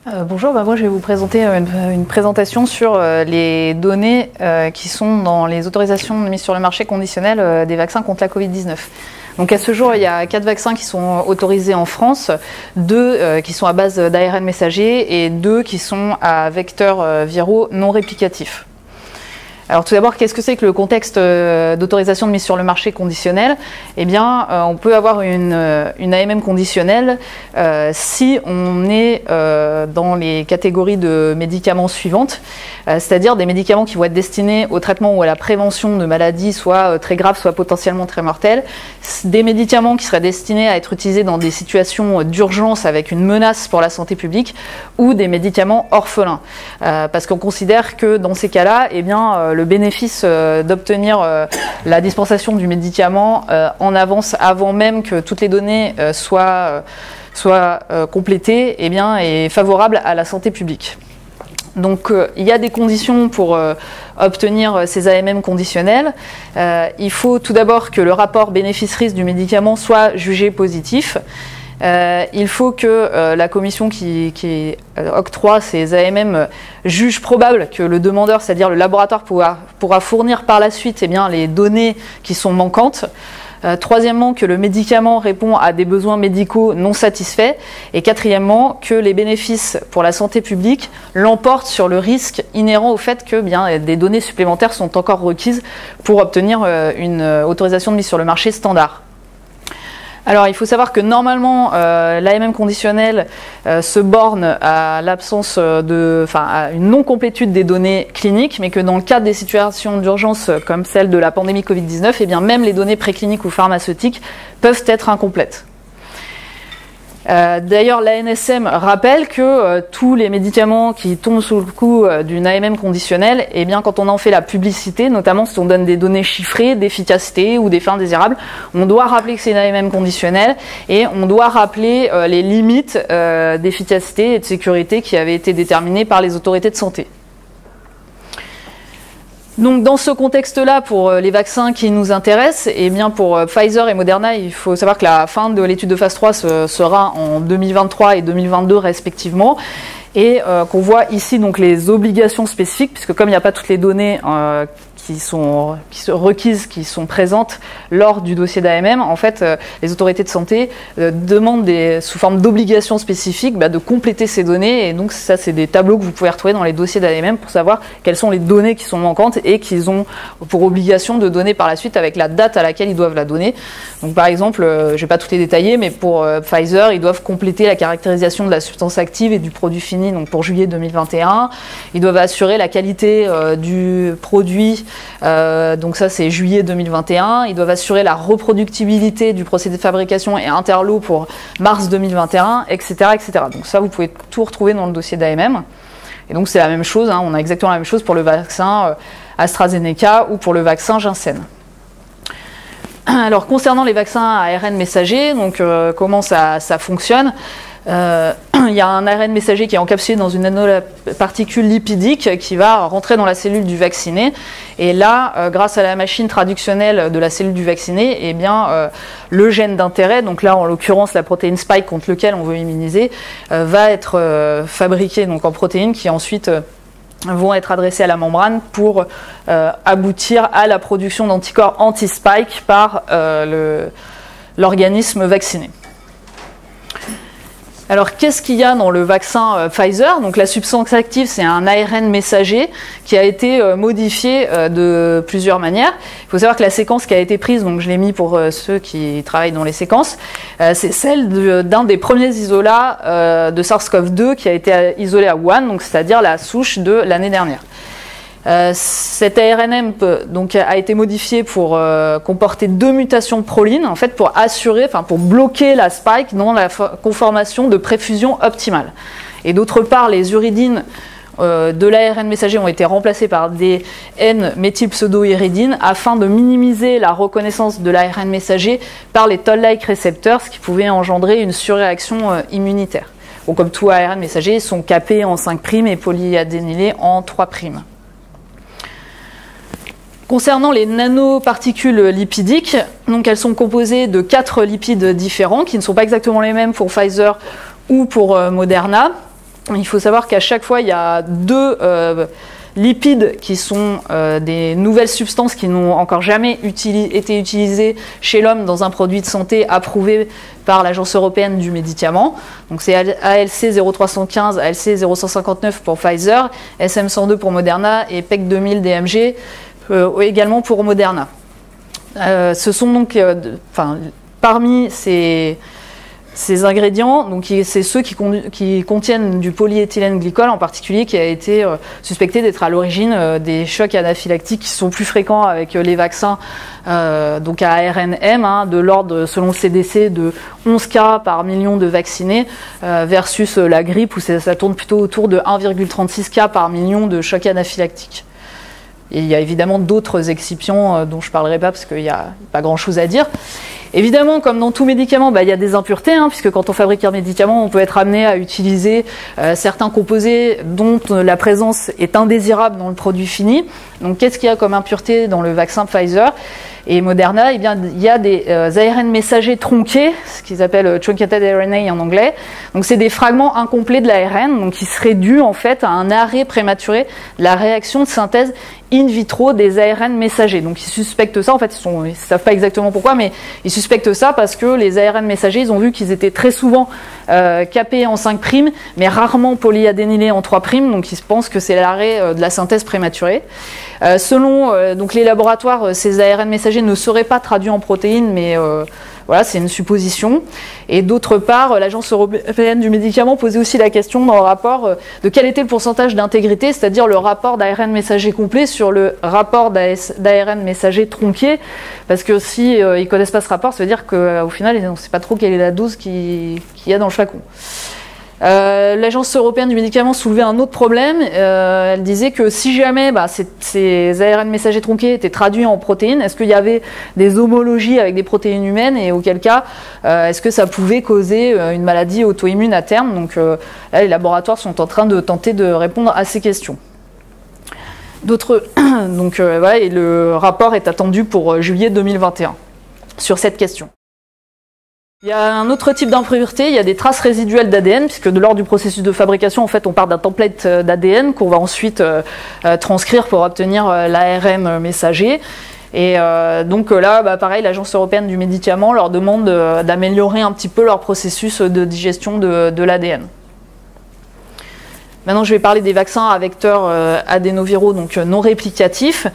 Bonjour, moi je vais vous présenter une présentation sur les données qui sont dans les autorisations de mise sur le marché conditionnelles des vaccins contre la Covid-19. Donc à ce jour, il y a 4 vaccins qui sont autorisés en France, 2 qui sont à base d'ARN messager et 2 qui sont à vecteurs viraux non réplicatifs. Alors tout d'abord, qu'est-ce que c'est que le contexte d'autorisation de mise sur le marché conditionnel? Eh bien, on peut avoir une AMM conditionnelle si on est dans les catégories de médicaments suivantes, c'est-à-dire des médicaments qui vont être destinés au traitement ou à la prévention de maladies soit très graves, soit potentiellement très mortelles, des médicaments qui seraient destinés à être utilisés dans des situations d'urgence avec une menace pour la santé publique, ou des médicaments orphelins. Parce qu'on considère que dans ces cas-là, eh bien, le bénéfice d'obtenir la dispensation du médicament en avance, avant même que toutes les données soient complétées, eh bien, est favorable à la santé publique. Donc il y a des conditions pour obtenir ces AMM conditionnels. Il faut tout d'abord que le rapport bénéfice-risque du médicament soit jugé positif. Il faut que la commission qui octroie ces AMM juge probable que le demandeur, c'est-à-dire le laboratoire, pourra fournir par la suite les données qui sont manquantes. Troisièmement, que le médicament répond à des besoins médicaux non satisfaits. Et quatrièmement, que les bénéfices pour la santé publique l'emportent sur le risque inhérent au fait que des données supplémentaires sont encore requises pour obtenir une autorisation de mise sur le marché standard. Alors, il faut savoir que normalement, l'AMM conditionnelle se borne à l'absence à une non-complétude des données cliniques, mais que dans le cadre des situations d'urgence comme celle de la pandémie Covid-19, eh bien, même les données précliniques ou pharmaceutiques peuvent être incomplètes. D'ailleurs, l'ANSM rappelle que tous les médicaments qui tombent sous le coup d'une AMM conditionnelle, eh bien, quand on en fait la publicité, notamment si on donne des données chiffrées d'efficacité ou des fins indésirables, on doit rappeler que c'est une AMM conditionnelle et on doit rappeler les limites d'efficacité et de sécurité qui avaient été déterminées par les autorités de santé. Donc dans ce contexte-là, pour les vaccins qui nous intéressent, eh bien pour Pfizer et Moderna, il faut savoir que la fin de l'étude de phase 3 sera en 2023 et 2022 respectivement, et qu'on voit ici donc les obligations spécifiques, puisque comme il n'y a pas toutes les données qui sont requises, qui sont présentes lors du dossier d'AMM, en fait, les autorités de santé demandent sous forme d'obligations spécifiques de compléter ces données, et donc ça, c'est des tableaux que vous pouvez retrouver dans les dossiers d'AMM pour savoir quelles sont les données qui sont manquantes et qu'ils ont pour obligation de donner par la suite avec la date à laquelle ils doivent la donner. Donc par exemple, je ne vais pas toutes les détailler, mais pour Pfizer, ils doivent compléter la caractérisation de la substance active et du produit fini, donc pour juillet 2021. Ils doivent assurer la qualité du produit, donc ça c'est juillet 2021. Ils doivent assurer la reproductibilité du procédé de fabrication et interlo pour mars 2021, etc., etc. Donc ça, vous pouvez tout retrouver dans le dossier d'AMM. Et donc c'est la même chose, on a exactement la même chose pour le vaccin AstraZeneca ou pour le vaccin Janssen. Alors concernant les vaccins à ARN messager, donc comment ça fonctionne? Il y a un ARN messager qui est encapsulé dans une nanoparticule lipidique qui va rentrer dans la cellule du vacciné. Et là, grâce à la machine traductionnelle de la cellule du vacciné, eh bien, le gène d'intérêt, donc là en l'occurrence la protéine spike contre lequel on veut immuniser, va être fabriqué donc en protéines qui ensuite vont être adressées à la membrane pour aboutir à la production d'anticorps anti-spike par l'organisme vacciné. Alors, qu'est-ce qu'il y a dans le vaccin Pfizer? Donc, la substance active, c'est un ARN messager qui a été modifié de plusieurs manières. Il faut savoir que la séquence qui a été prise, donc je l'ai mis pour ceux qui travaillent dans les séquences, c'est celle d'un des premiers isolats de SARS-CoV-2 qui a été isolé à Wuhan, donc c'est-à-dire la souche de l'année dernière. Cet ARNM donc, a été modifié pour comporter 2 mutations de proline, en fait, pour bloquer la spike dans la conformation de préfusion optimale. Et d'autre part, les uridines de l'ARN messager ont été remplacées par des N-méthylpseudoiridines afin de minimiser la reconnaissance de l'ARN messager par les toll-like récepteurs, ce qui pouvait engendrer une surréaction immunitaire. Bon, comme tout ARN messager, ils sont capés en 5' et polyadénylés en 3'. Concernant les nanoparticules lipidiques, donc elles sont composées de 4 lipides différents qui ne sont pas exactement les mêmes pour Pfizer ou pour Moderna. il faut savoir qu'à chaque fois, il y a deux lipides qui sont des nouvelles substances qui n'ont encore jamais été utilisées chez l'homme dans un produit de santé approuvé par l'Agence européenne du médicament. Donc c'est ALC 0315, ALC 0159 pour Pfizer, SM102 pour Moderna et PEC 2000 DMG également pour Moderna. Ce sont donc, parmi ces ingrédients, donc c'est ceux qui contiennent du polyéthylène glycol en particulier, qui a été suspecté d'être à l'origine des chocs anaphylactiques qui sont plus fréquents avec les vaccins donc à ARNM, de l'ordre, selon le CDC, de 11 cas par million de vaccinés, versus la grippe où ça tourne plutôt autour de 1,36 cas par million de chocs anaphylactiques. Et il y a évidemment d'autres exceptions dont je ne parlerai pas parce qu'il n'y a pas grand-chose à dire. Évidemment, comme dans tout médicament, il y a des impuretés, puisque quand on fabrique un médicament, on peut être amené à utiliser certains composés dont la présence est indésirable dans le produit fini. Donc qu'est-ce qu'il y a comme impureté dans le vaccin Pfizer et Moderna? Eh bien, il y a des ARN messagers tronqués, ce qu'ils appellent truncated RNA en anglais. Donc c'est des fragments incomplets de l'ARN, donc qui seraient dus en fait à un arrêt prématuré de la réaction de synthèse in vitro des ARN messagers. Donc ils suspectent ça, en fait ils ne savent pas exactement pourquoi, mais ils suspectent ça parce que les ARN messagers, ils ont vu qu'ils étaient très souvent capés en 5', mais rarement polyadénylés en 3', donc ils pensent que c'est l'arrêt de la synthèse prématurée. Selon donc les laboratoires, ces ARN messagers ne seraient pas traduits en protéines, mais voilà, c'est une supposition. Et d'autre part, l'Agence européenne du médicament posait aussi la question dans le rapport de quel était le pourcentage d'intégrité, c'est-à-dire le rapport d'ARN messager complet sur le rapport d'ARN messager tronqué, parce que si ils ne connaissent pas ce rapport, ça veut dire qu'au final, on ne sait pas trop quelle est la dose qu'il y a dans le flacon. L'Agence européenne du médicament soulevait un autre problème. Elle disait que si jamais ces ARN messagers tronqués étaient traduits en protéines, est-ce qu'il y avait des homologies avec des protéines humaines, et auquel cas, est-ce que ça pouvait causer une maladie auto-immune à terme? Donc là, les laboratoires sont en train de tenter de répondre à ces questions. Voilà, et le rapport est attendu pour juillet 2021 sur cette question. Il y a un autre type d'impureté, il y a des traces résiduelles d'ADN, puisque de l'ordre du processus de fabrication, en fait, on part d'un template d'ADN qu'on va ensuite transcrire pour obtenir l'ARN messager. Et donc là, pareil, l'Agence européenne du médicament leur demande d'améliorer un petit peu leur processus de digestion de l'ADN. Maintenant, je vais parler des vaccins à vecteurs adénoviraux, donc non réplicatifs.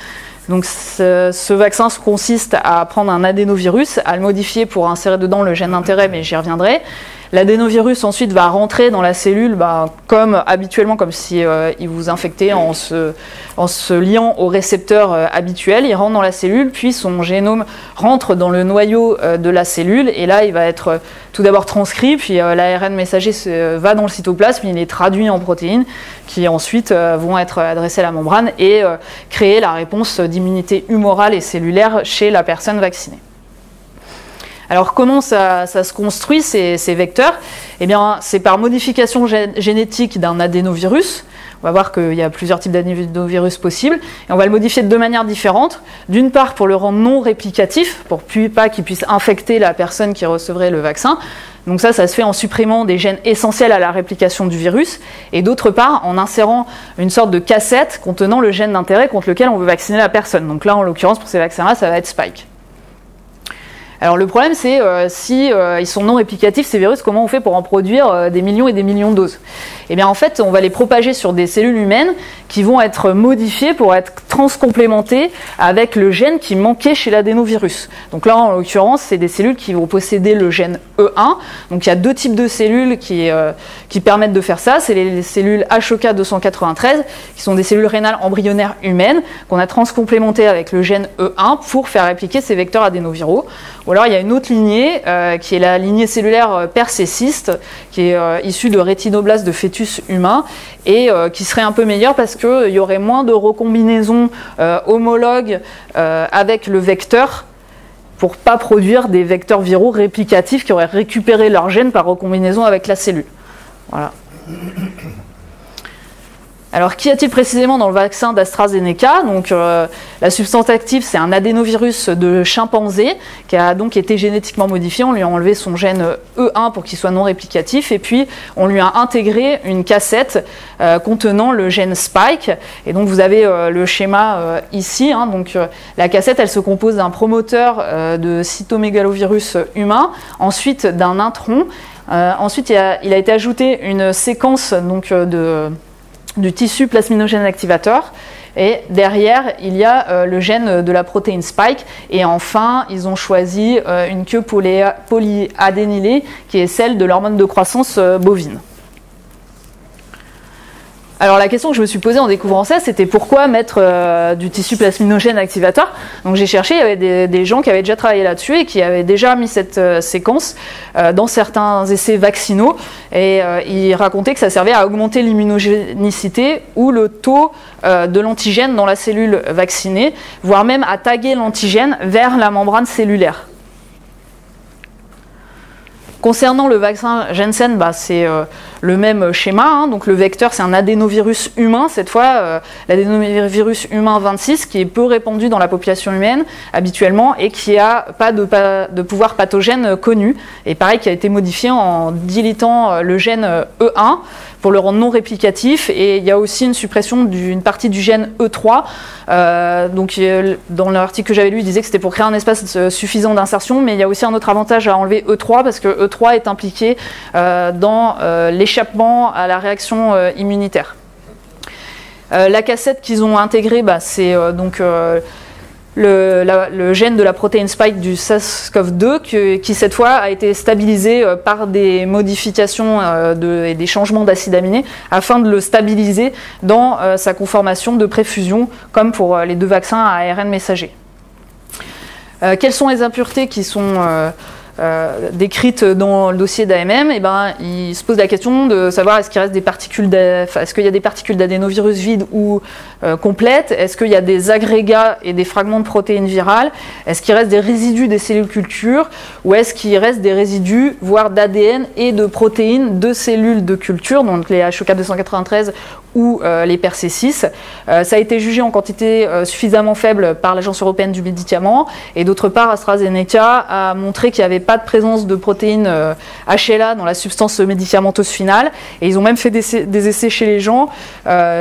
Donc ce vaccin consiste à prendre un adénovirus, à le modifier pour insérer dedans le gène d'intérêt, mais j'y reviendrai. L'adénovirus ensuite va rentrer dans la cellule comme habituellement, comme si il vous infectait en se liant au récepteur habituel. Il rentre dans la cellule, puis son génome rentre dans le noyau de la cellule, et là il va être tout d'abord transcrit, puis l'ARN messager va dans le cytoplasme, il est traduit en protéines qui ensuite vont être adressées à la membrane et créer la réponse d'immunité humorale et cellulaire chez la personne vaccinée. Alors comment ça se construit ces vecteurs? Eh bien c'est par modification génétique d'un adénovirus. On va voir qu'il y a plusieurs types d'adénovirus possibles, et on va le modifier de deux manières différentes. D'une part pour le rendre non réplicatif, pour pas qu'il puisse infecter la personne qui recevrait le vaccin. Donc ça se fait en supprimant des gènes essentiels à la réplication du virus, et d'autre part en insérant une sorte de cassette contenant le gène d'intérêt contre lequel on veut vacciner la personne. Donc là en l'occurrence pour ces vaccins-là ça va être Spike. Alors le problème c'est si ils sont non réplicatifs ces virus, comment on fait pour en produire des millions et des millions de doses? Eh bien en fait on va les propager sur des cellules humaines qui vont être modifiées pour être transcomplémentées avec le gène qui manquait chez l'adénovirus. Donc là en l'occurrence c'est des cellules qui vont posséder le gène E1. Donc il y a deux types de cellules qui permettent de faire ça. C'est les cellules HOK293 qui sont des cellules rénales embryonnaires humaines qu'on a transcomplémentées avec le gène E1 pour faire répliquer ces vecteurs adénoviraux. Ou alors il y a une autre lignée qui est la lignée cellulaire perséciste qui est issue de rétinoblastes de fœtus humains et qui serait un peu meilleure parce qu'il y aurait moins de recombinaisons homologues avec le vecteur pour ne pas produire des vecteurs viraux réplicatifs qui auraient récupéré leur gène par recombinaison avec la cellule. Voilà. Alors, qu'y a-t-il précisément dans le vaccin d'AstraZeneca? Donc, la substance active, c'est un adénovirus de chimpanzé qui a donc été génétiquement modifié. On lui a enlevé son gène E1 pour qu'il soit non réplicatif, et puis on lui a intégré une cassette contenant le gène Spike. Et donc, vous avez le schéma ici. Hein. Donc, la cassette, elle se compose d'un promoteur de cytomégalovirus humain, ensuite d'un intron. Ensuite, il a été ajouté une séquence donc, du tissu plasminogène activateur, et derrière il y a le gène de la protéine Spike, et enfin ils ont choisi une queue polyadénylée qui est celle de l'hormone de croissance bovine. Alors la question que je me suis posée en découvrant ça, c'était pourquoi mettre du tissu plasminogène activateur. Donc j'ai cherché, il y avait des gens qui avaient déjà travaillé là-dessus et qui avaient déjà mis cette séquence dans certains essais vaccinaux, et ils racontaient que ça servait à augmenter l'immunogénicité ou le taux de l'antigène dans la cellule vaccinée, voire même à taguer l'antigène vers la membrane cellulaire. Concernant le vaccin Janssen, c'est le même schéma. Hein. Donc le vecteur, c'est un adénovirus humain, cette fois l'adénovirus humain 26, qui est peu répandu dans la population humaine habituellement et qui n'a pas de pouvoir pathogène connu. Et pareil, qui a été modifié en dilatant le gène E1 pour le rendre non réplicatif. Et il y a aussi une suppression d'une partie du gène E3. Donc dans l'article que j'avais lu, il disait que c'était pour créer un espace suffisant d'insertion, mais il y a aussi un autre avantage à enlever E3, parce que E3 est impliqué dans l'échappement à la réaction immunitaire. La cassette qu'ils ont intégrée, c'est donc le gène de la protéine Spike du SARS-CoV-2 qui cette fois a été stabilisé par des modifications et des changements d'acides aminés afin de le stabiliser dans sa conformation de préfusion, comme pour les deux vaccins à ARN messager. Quelles sont les impuretés qui sont décrites dans le dossier d'AMM? Il se pose la question de savoir est-ce qu'il reste des particules, est-ce qu'il y a des particules d'adénovirus vides ou complètes, est-ce qu'il y a des agrégats et des fragments de protéines virales, est-ce qu'il reste des résidus des cellules culture, ou est-ce qu'il reste des résidus, voire d'ADN et de protéines de cellules de culture, donc les HEK 293 ou les PER-C6. Ça a été jugé en quantité suffisamment faible par l'Agence européenne du médicament, et d'autre part AstraZeneca a montré qu'il n'y avait pas de présence de protéines HLA dans la substance médicamenteuse finale, et ils ont même fait des essais chez les gens,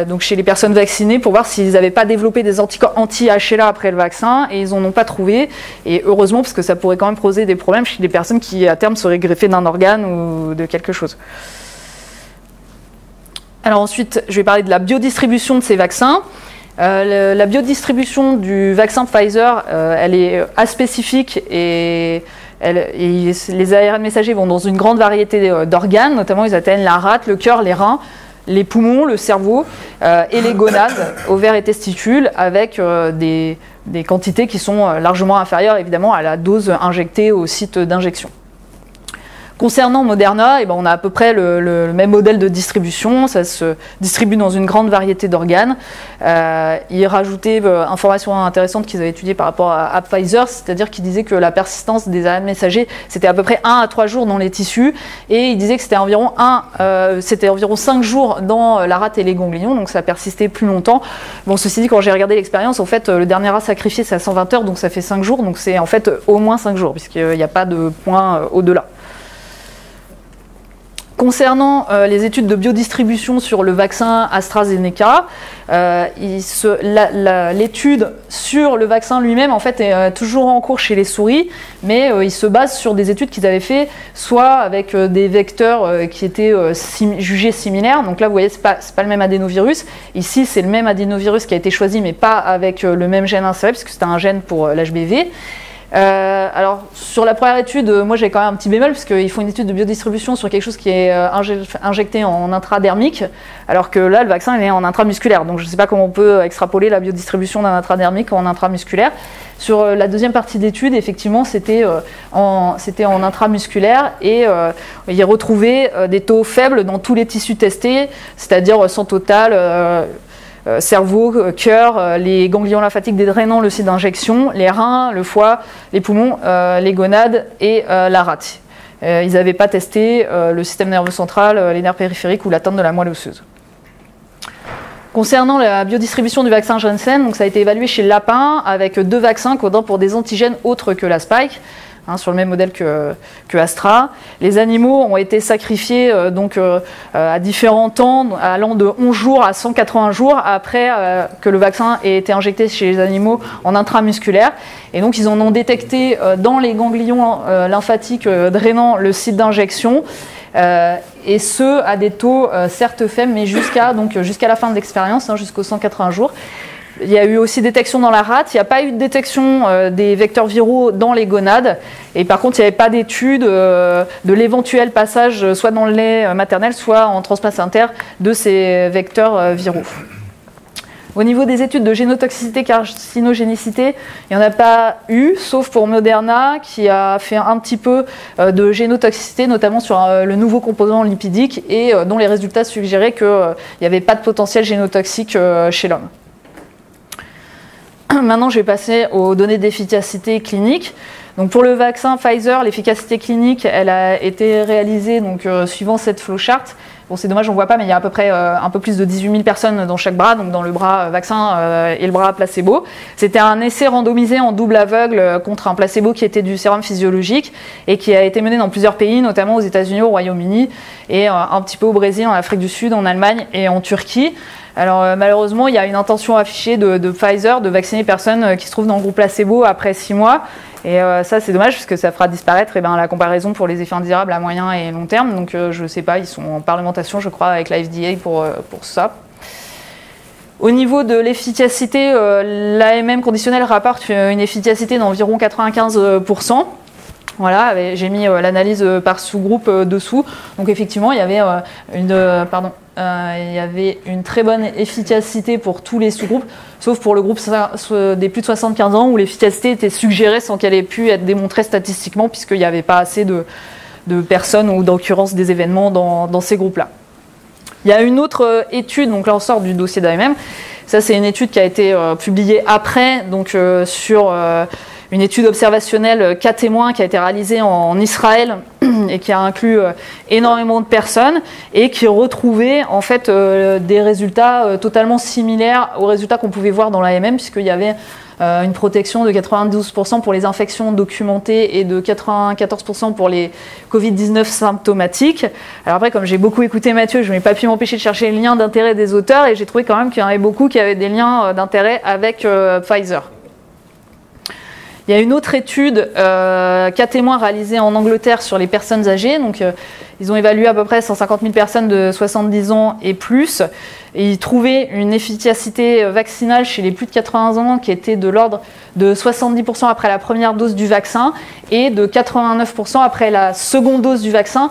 donc chez les personnes vaccinées, pour voir s'ils n'avaient pas développé des anticorps anti-HLA après le vaccin, et ils n'en ont pas trouvé, et heureusement, parce que ça pourrait quand même poser des problèmes chez des personnes qui à terme seraient greffées d'un organe ou de quelque chose. Alors ensuite, je vais parler de la biodistribution de ces vaccins. La biodistribution du vaccin Pfizer, elle est aspécifique, et les ARN messagers vont dans une grande variété d'organes, notamment ils atteignent la rate, le cœur, les reins, les poumons, le cerveau et les gonades, ovaires et testicules, avec des quantités qui sont largement inférieures évidemment à la dose injectée au site d'injection. Concernant Moderna, on a à peu près le même modèle de distribution, ça se distribue dans une grande variété d'organes. Ils rajoutaient information intéressante qu'ils avaient étudiée par rapport à Pfizer, c'est-à-dire qu'ils disaient que la persistance des ARN messagers, c'était à peu près 1 à 3 jours dans les tissus, et ils disaient que c'était environ 5 jours dans la rate et les ganglions, donc ça persistait plus longtemps. Bon, ceci dit, quand j'ai regardé l'expérience, en fait, le dernier rat sacrifié, c'est à 120 heures, donc ça fait 5 jours, donc c'est en fait au moins 5 jours, puisqu'il n'y a pas de point au-delà. Concernant les études de biodistribution sur le vaccin AstraZeneca, l'étude sur le vaccin lui-même en fait est toujours en cours chez les souris, mais il se base sur des études qu'ils avaient fait soit avec des vecteurs qui étaient jugés similaires. Donc là vous voyez c'est pas le même adénovirus. Ici c'est le même adénovirus qui a été choisi mais pas avec le même gène inséré puisque c'était un gène pour l'HBV. Alors sur la première étude, moi j'ai quand même un petit bémol parce qu'ils font une étude de biodistribution sur quelque chose qui est injecté en intradermique, alors que là le vaccin il est en intramusculaire, donc je ne sais pas comment on peut extrapoler la biodistribution d'un intradermique en intramusculaire. Sur la deuxième partie de l'étude, effectivement c'était en intramusculaire, et ils retrouvaient des taux faibles dans tous les tissus testés, c'est-à-dire sang total, cerveau, cœur, les ganglions lymphatiques drainant le site d'injection, les reins, le foie, les poumons, les gonades et la rate. Ils n'avaient pas testé le système nerveux central, les nerfs périphériques ou l'atteinte de la moelle osseuse. Concernant la biodistribution du vaccin Janssen, donc ça a été évalué chez le lapin avec 2 vaccins codant pour des antigènes autres que la Spike, sur le même modèle que Astra. Les animaux ont été sacrifiés à différents temps, allant de 11 jours à 180 jours après que le vaccin ait été injecté chez les animaux en intramusculaire. Et donc ils en ont détecté dans les ganglions lymphatiques drainant le site d'injection. Et ce à des taux certes faibles, mais jusqu'à la fin de l'expérience, jusqu'aux 180 jours. Il y a eu aussi détection dans la rate, il n'y a pas eu de détection des vecteurs viraux dans les gonades, et par contre il n'y avait pas d'étude de l'éventuel passage soit dans le lait maternel, soit en transplacentaire de ces vecteurs viraux. Au niveau des études de génotoxicité, carcinogénicité, il n'y en a pas eu, sauf pour Moderna, qui a fait un petit peu de génotoxicité, notamment sur le nouveau composant lipidique, et dont les résultats suggéraient qu'il n'y avait pas de potentiel génotoxique chez l'homme. Maintenant, je vais passer aux données d'efficacité clinique. Donc pour le vaccin Pfizer, l'efficacité clinique, elle a été réalisée suivant cette flowchart. Bon, c'est dommage, on ne voit pas, mais il y a à peu près un peu plus de 18 000 personnes dans chaque bras, donc dans le bras vaccin et le bras placebo. C'était un essai randomisé en double aveugle contre un placebo qui était du sérum physiologique et qui a été mené dans plusieurs pays, notamment aux États-Unis, au Royaume-Uni et un petit peu au Brésil, en Afrique du Sud, en Allemagne et en Turquie. Alors malheureusement, il y a une intention affichée de Pfizer de vacciner les personnes qui se trouvent dans le groupe placebo après 6 mois. Et ça, c'est dommage parce que ça fera disparaître la comparaison pour les effets indésirables à moyen et long terme. Donc je ne sais pas, ils sont en parlementation, je crois, avec la FDA pour ça. Au niveau de l'efficacité, l'AMM conditionnel rapporte une efficacité d'environ 95%. Voilà, j'ai mis l'analyse par sous-groupe dessous. Donc effectivement, il y avait une très bonne efficacité pour tous les sous-groupes, sauf pour le groupe des plus de 75 ans où l'efficacité était suggérée sans qu'elle ait pu être démontrée statistiquement, puisqu'il n'y avait pas assez de personnes ou d'occurrence des événements dans ces groupes-là. Il y a une autre étude, donc là on sort du dossier d'AMM. Ça, c'est une étude qui a été publiée après, sur une étude observationnelle cas témoins qui a été réalisée en Israël et qui a inclus énormément de personnes et qui retrouvait en fait des résultats totalement similaires aux résultats qu'on pouvait voir dans l'AMM, puisqu'il y avait une protection de 92% pour les infections documentées et de 94% pour les Covid-19 symptomatiques. Alors après, comme j'ai beaucoup écouté Mathieu, je n'ai pas pu m'empêcher de chercher les liens d'intérêt des auteurs et j'ai trouvé quand même qu'il y en avait beaucoup qui avaient des liens d'intérêt avec Pfizer. Il y a une autre étude, cas témoins réalisée en Angleterre sur les personnes âgées. Donc, ils ont évalué à peu près 150 000 personnes de 70 ans et plus. Et ils trouvaient une efficacité vaccinale chez les plus de 80 ans qui était de l'ordre de 70% après la première dose du vaccin et de 89% après la seconde dose du vaccin.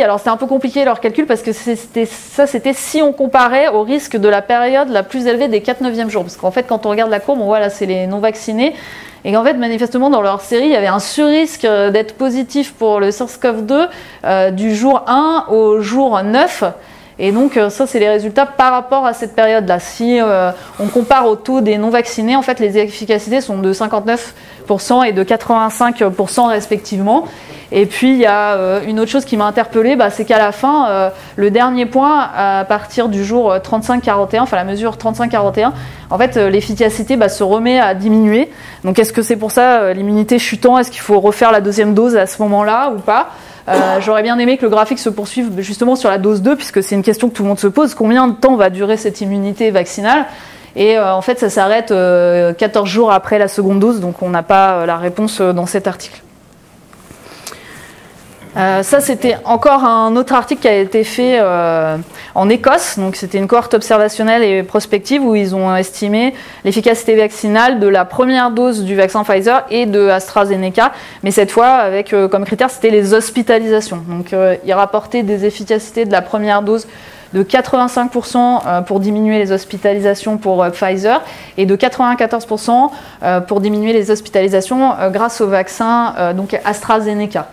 Alors c'est un peu compliqué leur calcul parce que c'était si on comparait au risque de la période la plus élevée des 4/9e jours. Parce qu'en fait, quand on regarde la courbe, on voit là, c'est les non-vaccinés. Et qu'en fait, manifestement, dans leur série, il y avait un surrisque d'être positif pour le SARS-CoV-2 du jour 1 au jour 9. Et donc, ça, c'est les résultats par rapport à cette période-là. Si on compare au taux des non-vaccinés, en fait, les efficacités sont de 59% et de 85% respectivement. Et puis, il y a une autre chose qui m'a interpellée, c'est qu'à la fin, le dernier point, à partir du jour 35-41, enfin la mesure 35-41, en fait, l'efficacité se remet à diminuer. Donc, est-ce que c'est pour ça l'immunité chutant? Est-ce qu'il faut refaire la deuxième dose à ce moment-là ou pas? J'aurais bien aimé que le graphique se poursuive justement sur la dose 2, puisque c'est une question que tout le monde se pose. Combien de temps va durer cette immunité vaccinale? Et en fait, ça s'arrête 14 jours après la seconde dose, donc on n'a pas la réponse dans cet article. Ça, c'était encore un autre article qui a été fait en Écosse. Donc, c'était une cohorte observationnelle et prospective où ils ont estimé l'efficacité vaccinale de la première dose du vaccin Pfizer et de AstraZeneca. Mais cette fois, avec comme critère, c'était les hospitalisations. Donc, ils rapportaient des efficacités de la première dose de 85% pour diminuer les hospitalisations pour Pfizer et de 94% pour diminuer les hospitalisations grâce au vaccin donc AstraZeneca.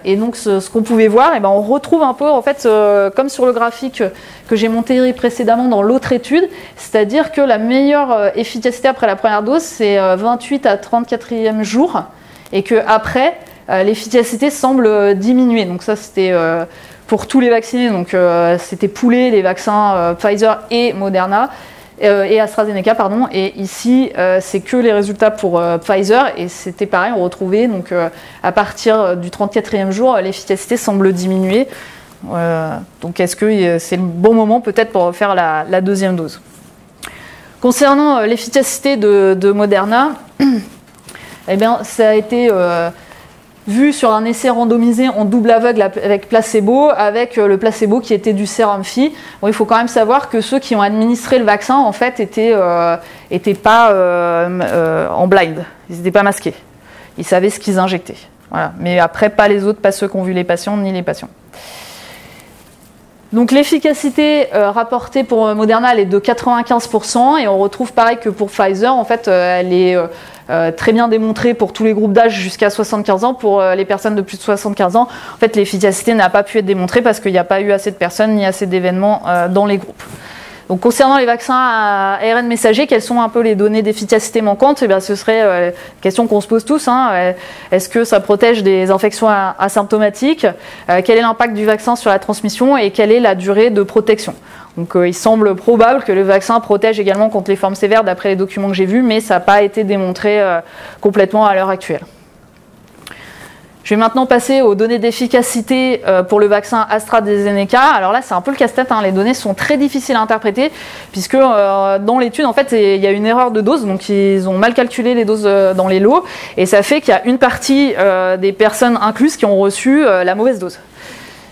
Et donc ce qu'on pouvait voir, on retrouve un peu en fait comme sur le graphique que j'ai monté précédemment dans l'autre étude, c'est-à-dire que la meilleure efficacité après la première dose c'est 28 à 34e jour et que après l'efficacité semble diminuer. Donc ça, c'était pour tous les vaccinés, donc c'était poolé les vaccins Pfizer et Moderna. Et AstraZeneca, pardon, et ici c'est que les résultats pour Pfizer, et c'était pareil, on retrouvait, donc à partir du 34e jour, l'efficacité semble diminuer. Donc est-ce que c'est le bon moment peut-être pour faire la deuxième dose? Concernant l'efficacité de Moderna, eh bien, ça a été vu sur un essai randomisé en double aveugle avec placebo, avec le placebo qui était du sérum Phi. Bon, il faut quand même savoir que ceux qui ont administré le vaccin, en fait, étaient pas en blind. Ils n'étaient pas masqués. Ils savaient ce qu'ils injectaient. Voilà. Mais après, pas les autres, pas ceux qui ont vu les patients, ni les patients. Donc l'efficacité rapportée pour Moderna, elle est de 95%, et on retrouve pareil que pour Pfizer, en fait, elle est très bien démontrée pour tous les groupes d'âge jusqu'à 75 ans. Pour les personnes de plus de 75 ans, en fait, l'efficacité n'a pas pu être démontrée parce qu'il n'y a pas eu assez de personnes ni assez d'événements dans les groupes. Donc concernant les vaccins à ARN messager, quelles sont un peu les données d'efficacité manquantes? Eh bien, ce serait la question qu'on se pose tous. Est-ce que ça protège des infections asymptomatiques? Quel est l'impact du vaccin sur la transmission et quelle est la durée de protection? Donc il semble probable que le vaccin protège également contre les formes sévères d'après les documents que j'ai vus, mais ça n'a pas été démontré complètement à l'heure actuelle. Je vais maintenant passer aux données d'efficacité pour le vaccin AstraZeneca. Alors là, c'est un peu le casse-tête, les données sont très difficiles à interpréter, puisque dans l'étude, en fait, il y a une erreur de dose, donc ils ont mal calculé les doses dans les lots, et ça fait qu'il y a une partie des personnes incluses qui ont reçu la mauvaise dose,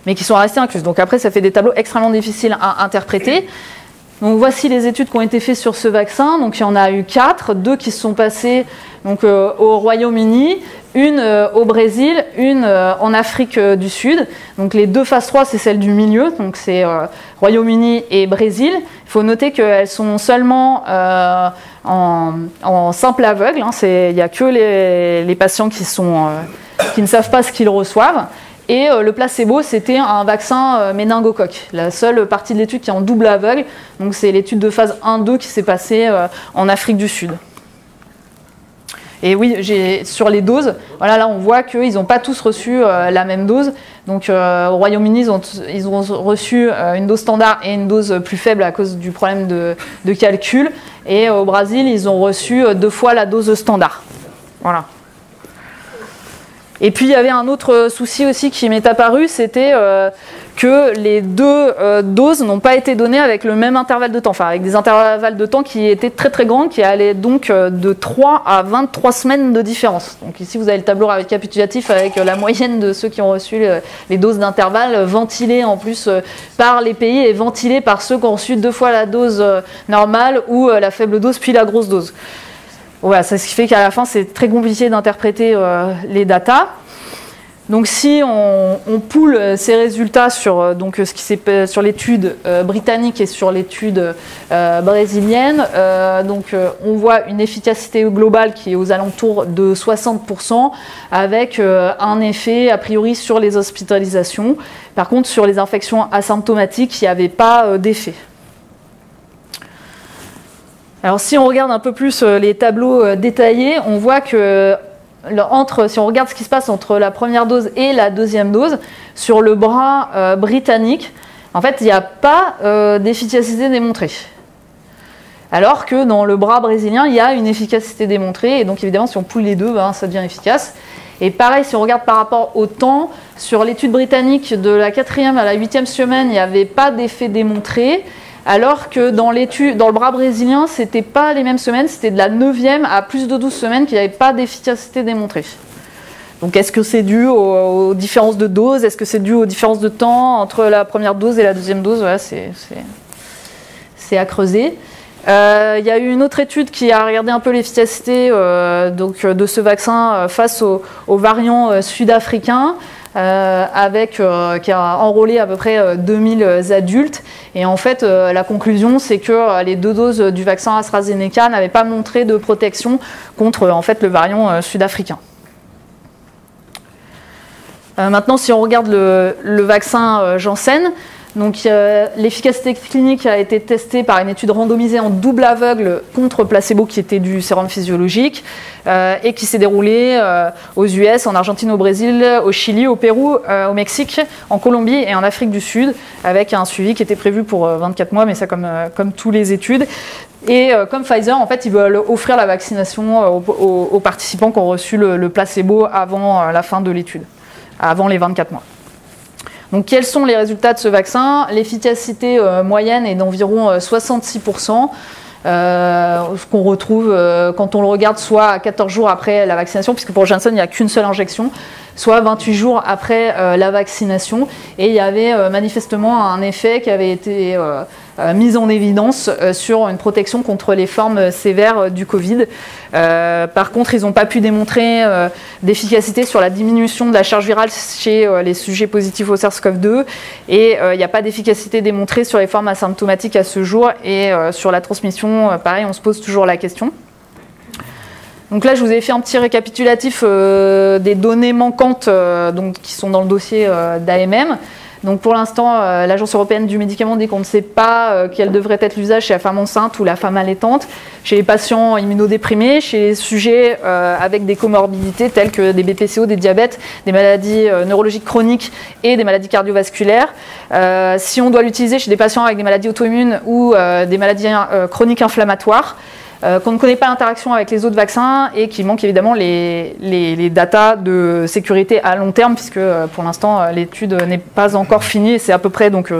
mais qui sont restées incluses. Donc après, ça fait des tableaux extrêmement difficiles à interpréter. Donc voici les études qui ont été faites sur ce vaccin. Donc il y en a eu 4, 2 qui se sont passées donc, au Royaume-Uni, une au Brésil, une en Afrique du Sud. Donc les 2 phases 3, c'est celle du milieu, donc c'est Royaume-Uni et Brésil. Il faut noter qu'elles sont seulement en simple aveugle. Il n'y a que les patients qui ne savent pas ce qu'ils reçoivent. Et le placebo, c'était un vaccin méningocoque. La seule partie de l'étude qui est en double aveugle, donc c'est l'étude de phase 1-2 qui s'est passée en Afrique du Sud. Et oui, sur les doses, voilà, là on voit qu'ils n'ont pas tous reçu la même dose. Donc au Royaume-Uni, ils ont reçu une dose standard et une dose plus faible à cause du problème de calcul. Et au Brésil, ils ont reçu 2 fois la dose standard. Voilà. Et puis il y avait un autre souci aussi qui m'est apparu, c'était que les 2 doses n'ont pas été données avec le même intervalle de temps, enfin avec des intervalles de temps qui étaient très très grands, qui allaient donc de 3 à 23 semaines de différence. Donc ici vous avez le tableau récapitulatif avec la moyenne de ceux qui ont reçu les doses d'intervalle, ventilées en plus par les pays et ventilées par ceux qui ont reçu 2 fois la dose normale ou la faible dose puis la grosse dose. Voilà, c'est ce qui fait qu'à la fin, c'est très compliqué d'interpréter les datas. Donc, si on pool ces résultats sur sur l'étude britannique et sur l'étude brésilienne, on voit une efficacité globale qui est aux alentours de 60%, avec un effet a priori sur les hospitalisations. Par contre, sur les infections asymptomatiques, il n'y avait pas d'effet. Alors si on regarde un peu plus les tableaux détaillés, on voit que si on regarde ce qui se passe entre la première dose et la deuxième dose, sur le bras britannique, en fait, il n'y a pas d'efficacité démontrée. Alors que dans le bras brésilien, il y a une efficacité démontrée, et donc évidemment, si on poule les deux, ça devient efficace. Et pareil, si on regarde par rapport au temps, sur l'étude britannique de la 4e à la 8e semaine, il n'y avait pas d'effet démontré. Alors que dans le bras brésilien, ce n'était pas les mêmes semaines, c'était de la 9e à plus de 12 semaines qu'il n'y avait pas d'efficacité démontrée. Donc est-ce que c'est dû aux différences de dose? Est-ce que c'est dû aux différences de temps entre la première dose et la deuxième dose? Voilà, c'est à creuser. Il y a eu une autre étude qui a regardé un peu l'efficacité de ce vaccin face aux variants sud-africains. Qui a enrôlé à peu près 2000 adultes. Et en fait, la conclusion, c'est que les 2 doses du vaccin AstraZeneca n'avaient pas montré de protection contre le variant sud-africain. Maintenant, si on regarde le vaccin Janssen, Donc l'efficacité clinique a été testée par une étude randomisée en double aveugle contre placebo qui était du sérum physiologique et qui s'est déroulée aux US, en Argentine, au Brésil, au Chili, au Pérou, au Mexique, en Colombie et en Afrique du Sud, avec un suivi qui était prévu pour 24 mois, mais ça comme toutes les études. Et comme Pfizer, en fait, ils veulent offrir la vaccination aux participants qui ont reçu le placebo avant la fin de l'étude, avant les 24 mois. Donc, quels sont les résultats de ce vaccin? L'efficacité moyenne est d'environ 66%, ce qu'on retrouve quand on le regarde soit à 14 jours après la vaccination, puisque pour Janssen, il n'y a qu'une seule injection, soit 28 jours après la vaccination. Et il y avait manifestement un effet qui avait été mis en évidence sur une protection contre les formes sévères du Covid. Par contre, ils n'ont pas pu démontrer d'efficacité sur la diminution de la charge virale chez les sujets positifs au SARS-CoV-2 et il n'y a pas d'efficacité démontrée sur les formes asymptomatiques à ce jour et sur la transmission, pareil, on se pose toujours la question. Donc là, je vous ai fait un petit récapitulatif des données manquantes donc, qui sont dans le dossier d'AMM. Donc pour l'instant, l'Agence européenne du médicament dit qu'on ne sait pas quel devrait être l'usage chez la femme enceinte ou la femme allaitante, chez les patients immunodéprimés, chez les sujets avec des comorbidités telles que des BPCO, des diabètes, des maladies neurologiques chroniques et des maladies cardiovasculaires. Si on doit l'utiliser chez des patients avec des maladies auto-immunes ou des maladies chroniques inflammatoires, qu'on ne connaît pas l'interaction avec les autres vaccins et qu'il manque évidemment les datas de sécurité à long terme puisque pour l'instant l'étude n'est pas encore finie et c'est à peu près donc,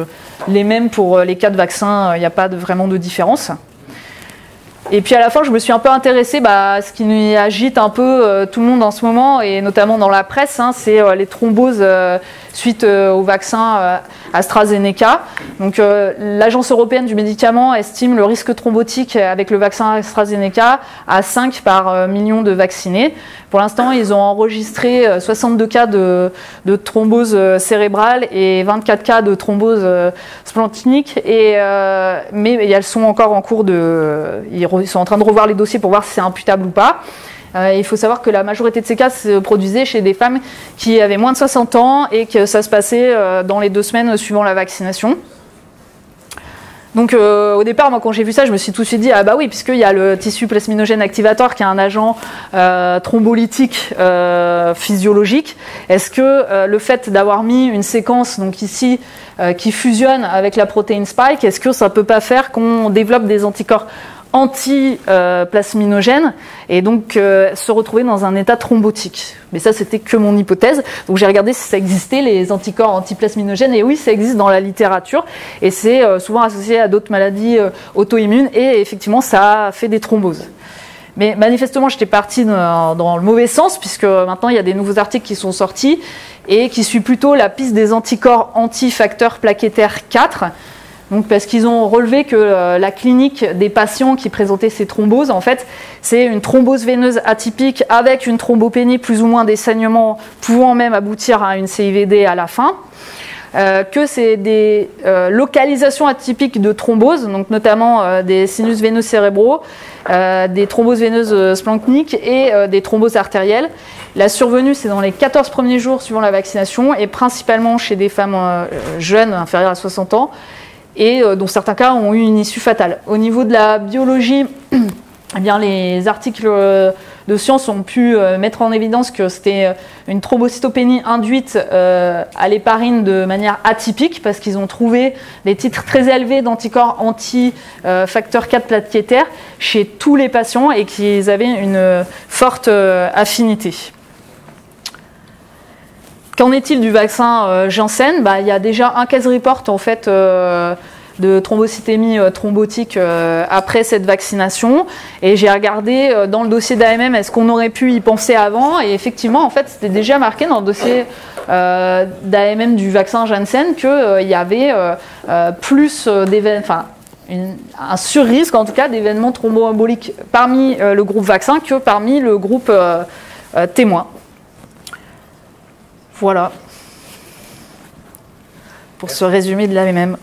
les mêmes pour les 4 vaccins, il n'y a pas vraiment de différence. Et puis à la fin, je me suis un peu intéressée à ce qui agite un peu tout le monde en ce moment, et notamment dans la presse, hein, c'est les thromboses suite au vaccin AstraZeneca. Donc l'Agence européenne du médicament estime le risque thrombotique avec le vaccin AstraZeneca à 5 par million de vaccinés. Pour l'instant, ils ont enregistré 62 cas de thrombose cérébrale et 24 cas de thrombose splanchnique, mais elles sont encore en cours de... Ils sont en train de revoir les dossiers pour voir si c'est imputable ou pas. Il faut savoir que la majorité de ces cas se produisaient chez des femmes qui avaient moins de 60 ans et que ça se passait dans les 2 semaines suivant la vaccination. Donc au départ, moi quand j'ai vu ça, je me suis tout de suite dit ah bah oui, puisqu'il y a le tissu plasminogène activateur qui est un agent thrombolytique physiologique. Est-ce que le fait d'avoir mis une séquence donc ici qui fusionne avec la protéine spike, est-ce que ça peut pas faire qu'on développe des anticorps anti-plasminogène et donc se retrouver dans un état thrombotique. Mais ça, c'était que mon hypothèse. Donc j'ai regardé si ça existait, les anticorps anti-plasminogènes, et oui, ça existe dans la littérature, et c'est souvent associé à d'autres maladies auto-immunes, et effectivement, ça fait des thromboses. Mais manifestement, j'étais partie dans le mauvais sens, puisque maintenant, il y a des nouveaux articles qui sont sortis, et qui suivent plutôt la piste des anticorps anti-facteur plaquettaire 4, donc parce qu'ils ont relevé que la clinique des patients qui présentaient ces thromboses, en fait, c'est une thrombose veineuse atypique avec une thrombopénie, plus ou moins des saignements, pouvant même aboutir à une CIVD à la fin. Que c'est des localisations atypiques de thrombose, donc notamment des sinus veineux cérébraux, des thromboses veineuses splanchniques et des thromboses artérielles. La survenue, c'est dans les 14 premiers jours suivant la vaccination et principalement chez des femmes jeunes, inférieures à 60 ans, et dont certains cas ont eu une issue fatale. Au niveau de la biologie, eh bien, les articles de science ont pu mettre en évidence que c'était une thrombocytopénie induite à l'héparine de manière atypique, parce qu'ils ont trouvé des titres très élevés d'anticorps anti-facteur 4 plaquettaire chez tous les patients et qu'ils avaient une forte affinité. Qu'en est-il du vaccin Janssen ? Il y a déjà un case report en fait, de thrombocytémie thrombotique après cette vaccination. Et j'ai regardé dans le dossier d'AMM, est-ce qu'on aurait pu y penser avant ? Et effectivement, en fait, c'était déjà marqué dans le dossier d'AMM du vaccin Janssen qu'il y avait plus d'événements, un surrisque en tout cas d'événements thromboemboliques parmi le groupe vaccin que parmi le groupe témoin. Voilà, pour ce résumé de l'AMM.